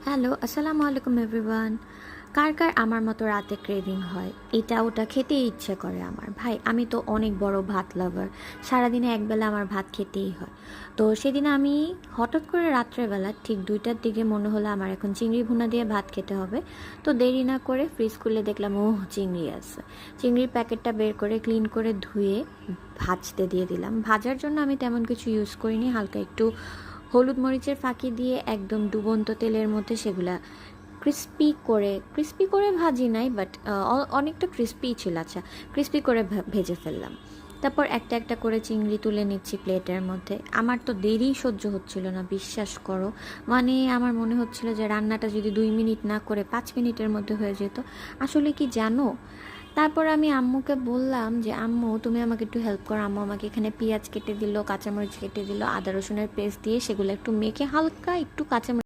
Hello, আসসালামু আলাইকুম everyone. কার কার আমার মতো রাতে ক্রেভিং হয়, এটা ওটা খেতে ইচ্ছে করে আমার। ভাই, আমি তো অনেক বড় ভাত লাভার। সারাদিনে একবেলা আমার ভাত খেতেই হয়। তো সেদিন আমি হঠাৎ করে রাত্রেবেলা ঠিক 2টার দিকে মনে হলো আমার এখন চিংড়ি ভুনা দিয়ে ভাত খেতে হবে। তো দেরি না করে ফ্রিজ খুলে দেখলাম ওহ চিংড়ি আছে। চিংড়ির প্যাকেটটা বের করে ক্লিন করে ধুয়ে ভাজতে দিয়ে দিলাম। ভাজার জন্য আমি তেমন কিছু ইউজ করিনি, হালকা একটু হলুদ মরিচের ফাঁকি দিয়ে একদম ডুবন্ত তেলের মধ্যে সেগুলা ক্রিস্পি করে ভাজি নাই, বাট অনেকটা ক্রিস্পি ছিল। আচ্ছা, ক্রিস্পি করে ভেজে ফেললাম। তারপর একটা একটা করে চিংড়ি তুলে নিচ্ছি প্লেটের মধ্যে। আমার তো দেরি সহ্য হচ্ছিল না, বিশ্বাস করো। মানে আমার মনে হচ্ছিল যে রান্নাটা যদি 2 মিনিট না করে 5 মিনিটের মধ্যে হয়ে যেত। আসলে কি জানো, তারপর আমি আম্মুকে বললাম যে আম্মু তুমি আমাকে একটু হেল্প করো। আম্মু আমাকে এখানে পেঁয়াজ কেটে দিল, কাঁচামরিচ কেটে দিল, আদা রসুনের পেস্ট দিয়ে সেগুলো একটু মেখে হালকা একটু কাঁচামরিচ